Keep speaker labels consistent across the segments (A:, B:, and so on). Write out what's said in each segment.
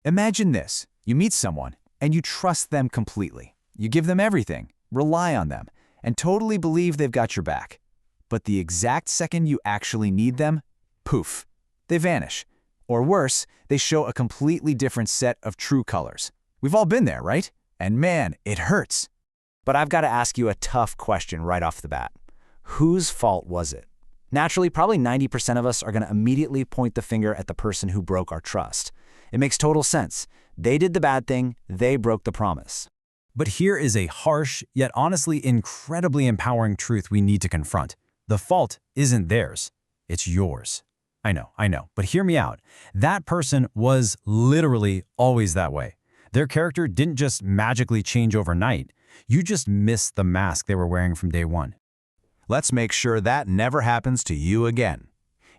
A: Imagine this. You meet someone, and you trust them completely. You give them everything, rely on them, and totally believe they've got your back. But the exact second you actually need them, poof, they vanish. Or worse, they show a completely different set of true colors. We've all been there, right? And man, it hurts.
B: But I've got to ask you a tough question right off the bat. Whose fault was it? Naturally, probably 90% of us are going to immediately point the finger at the person who broke our trust. It makes total sense. They did the bad thing, they broke the promise.
C: But here is a harsh, yet honestly incredibly empowering truth we need to confront. The fault isn't theirs, it's yours. I know, but hear me out. That person was literally always that way. Their character didn't just magically change overnight. You just missed the mask they were wearing from day one.
A: Let's make sure that never happens to you again.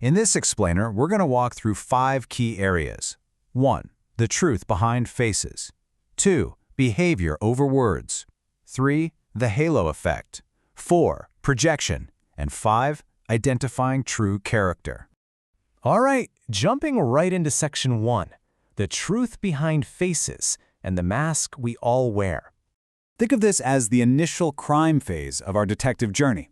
A: In this explainer, we're going to walk through 5 key areas. 1. The truth behind faces. 2. Behavior over words. 3. The halo effect. 4. Projection. And 5. Identifying true character.
D: All right, jumping right into section 1, the truth behind faces and the mask we all wear.
A: Think of this as the initial crime phase of our detective journey.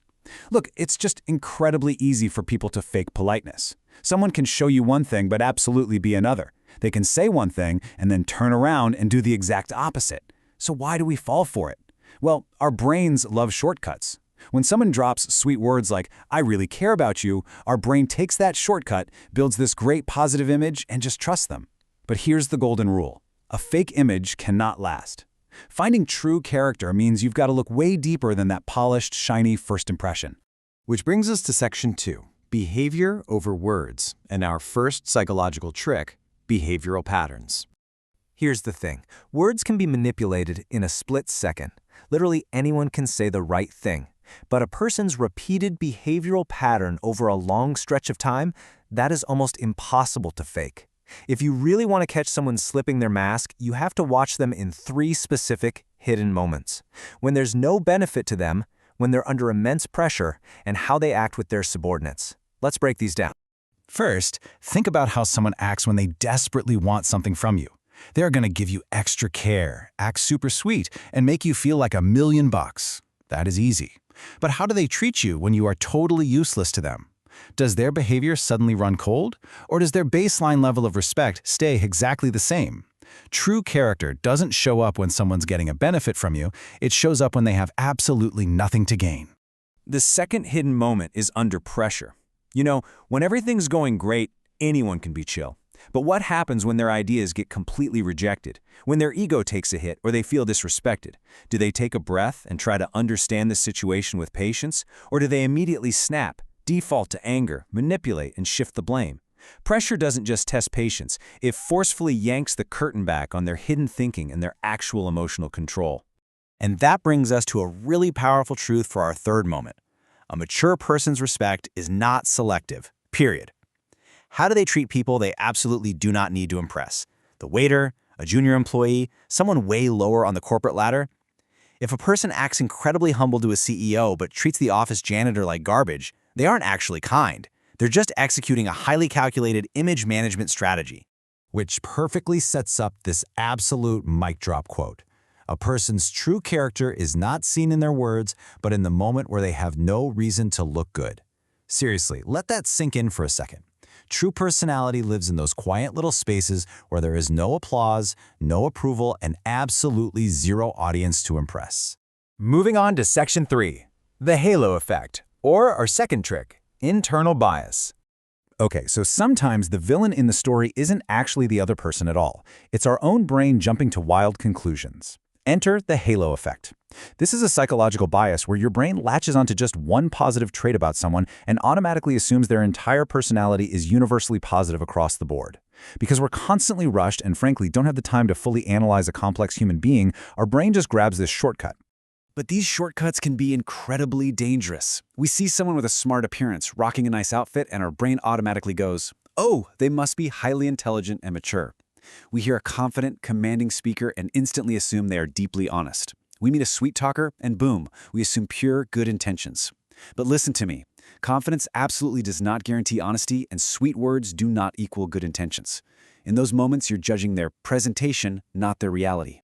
A: Look, it's just incredibly easy for people to fake politeness. Someone can show you one thing but absolutely be another. They can say one thing and then turn around and do the exact opposite. So why do we fall for it? Well, our brains love shortcuts. When someone drops sweet words like, "I really care about you," our brain takes that shortcut, builds this great positive image, and just trusts them. But here's the golden rule. A fake image cannot last. Finding true character means you've got to look way deeper than that polished, shiny first impression.
E: Which brings us to section 2, behavior over words, and our first psychological trick, behavioral patterns.
B: Here's the thing. Words can be manipulated in a split second. Literally anyone can say the right thing. But a person's repeated behavioral pattern over a long stretch of time, that is almost impossible to fake. If you really want to catch someone slipping their mask, you have to watch them in 3 specific hidden moments. When there's no benefit to them, when they're under immense pressure, and how they act with their subordinates. Let's break these down.
C: First, think about how someone acts when they desperately want something from you. They're going to give you extra care, act super sweet, and make you feel like $1,000,000. That is easy. But how do they treat you when you are totally useless to them? Does their behavior suddenly run cold? Or does their baseline level of respect stay exactly the same? True character doesn't show up when someone's getting a benefit from you. It shows up when they have absolutely nothing to gain.
A: The second hidden moment is under pressure. You know, when everything's going great, anyone can be chill. But what happens when their ideas get completely rejected? When their ego takes a hit or they feel disrespected? Do they take a breath and try to understand the situation with patience? Or do they immediately snap, default to anger, manipulate, and shift the blame? Pressure doesn't just test patience, it forcefully yanks the curtain back on their hidden thinking and their actual emotional control.
B: And that brings us to a really powerful truth for our third moment. A mature person's respect is not selective, period. How do they treat people they absolutely do not need to impress? The waiter, a junior employee, someone way lower on the corporate ladder? If a person acts incredibly humble to a CEO but treats the office janitor like garbage, they aren't actually kind. They're just executing a highly calculated image management strategy.
C: Which perfectly sets up this absolute mic drop quote. A person's true character is not seen in their words, but in the moment where they have no reason to look good. Seriously, let that sink in for a second. True personality lives in those quiet little spaces where there is no applause, no approval, and absolutely zero audience to impress.
A: Moving on to section 3, the halo effect, or our second trick, internal bias. Okay, so sometimes the villain in the story isn't actually the other person at all. It's our own brain jumping to wild conclusions. Enter the halo effect. This is a psychological bias where your brain latches onto just one positive trait about someone and automatically assumes their entire personality is universally positive across the board. Because we're constantly rushed and frankly don't have the time to fully analyze a complex human being, our brain just grabs this shortcut. But these shortcuts can be incredibly dangerous. We see someone with a smart appearance, rocking a nice outfit, and our brain automatically goes, "Oh, they must be highly intelligent and mature." We hear a confident, commanding speaker and instantly assume they are deeply honest. We meet a sweet talker and boom, we assume pure good intentions. But listen to me. Confidence absolutely does not guarantee honesty, and sweet words do not equal good intentions. In those moments, you're judging their presentation, not their reality.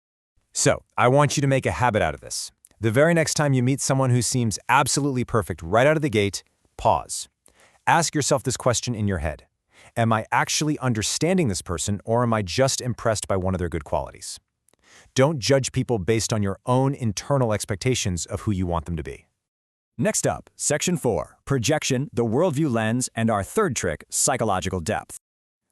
D: So, I want you to make a habit out of this. The very next time you meet someone who seems absolutely perfect right out of the gate, pause. Ask yourself this question in your head. Am I actually understanding this person, or am I just impressed by one of their good qualities? Don't judge people based on your own internal expectations of who you want them to be.
F: Next up, Section 4, Projection, the Worldview Lens, and our third trick, Psychological Depth.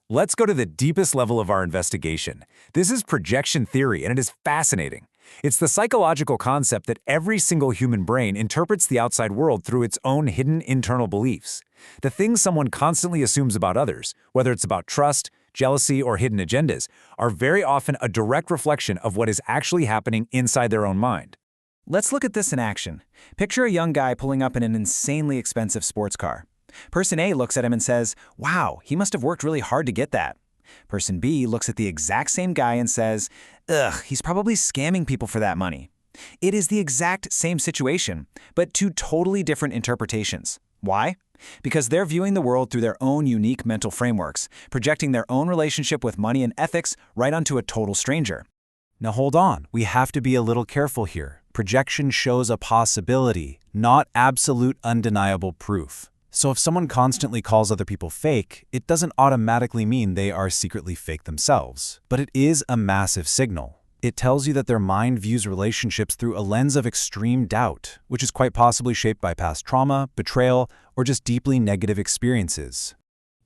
D: Let's go to the deepest level of our investigation. This is projection theory, and it is fascinating. It's the psychological concept that every single human brain interprets the outside world through its own hidden internal beliefs. The things someone constantly assumes about others, whether it's about trust, jealousy, or hidden agendas, are very often a direct reflection of what is actually happening inside their own mind.
B: Let's look at this in action. Picture a young guy pulling up in an insanely expensive sports car. Person A looks at him and says, "Wow, he must have worked really hard to get that." Person B looks at the exact same guy and says, "Ugh, he's probably scamming people for that money." It is the exact same situation, but two totally different interpretations. Why? Because they're viewing the world through their own unique mental frameworks, projecting their own relationship with money and ethics right onto a total stranger.
A: Now hold on, we have to be a little careful here. Projection shows a possibility, not absolute undeniable proof. So if someone constantly calls other people fake, it doesn't automatically mean they are secretly fake themselves. But it is a massive signal. It tells you that their mind views relationships through a lens of extreme doubt, which is quite possibly shaped by past trauma, betrayal, or just deeply negative experiences.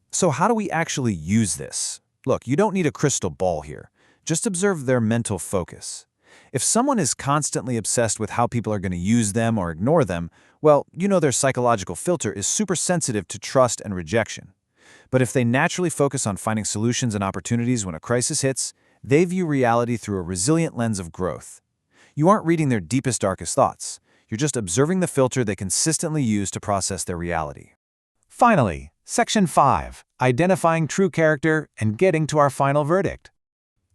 A: So how do we actually use this? Look, you don't need a crystal ball here. Just observe their mental focus. If someone is constantly obsessed with how people are going to use them or ignore them, well, you know their psychological filter is super sensitive to trust and rejection. But if they naturally focus on finding solutions and opportunities when a crisis hits, they view reality through a resilient lens of growth. You aren't reading their deepest, darkest thoughts. You're just observing the filter they consistently use to process their reality.
D: Finally, Section 5, Identifying True Character and Getting to Our Final Verdict.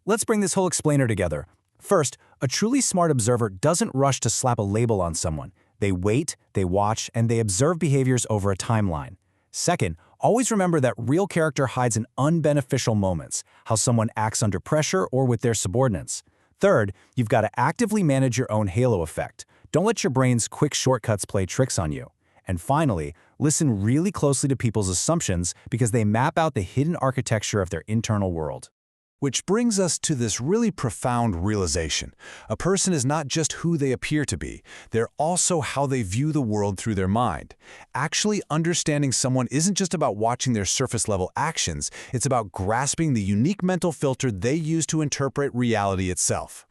F: Let's bring this whole explainer together. First, a truly smart observer doesn't rush to slap a label on someone. They wait, they watch, and they observe behaviors over a timeline. Second, always remember that real character hides in unbeneficial moments, how someone acts under pressure or with their subordinates. Third, you've got to actively manage your own halo effect. Don't let your brain's quick shortcuts play tricks on you. And finally, listen really closely to people's assumptions because they map out the hidden architecture of their internal world.
C: Which brings us to this really profound realization. A person is not just who they appear to be, they're also how they view the world through their mind. Actually understanding someone isn't just about watching their surface-level actions, it's about grasping the unique mental filter they use to interpret reality itself.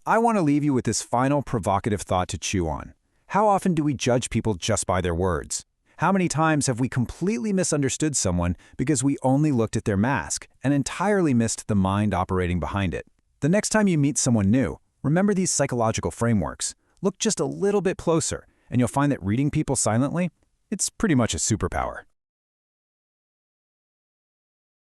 A: I want to leave you with this final provocative thought to chew on. How often do we judge people just by their words? How many times have we completely misunderstood someone because we only looked at their mask and entirely missed the mind operating behind it? The next time you meet someone new, remember these psychological frameworks. Look just a little bit closer, and you'll find that reading people silently, it's pretty much a superpower.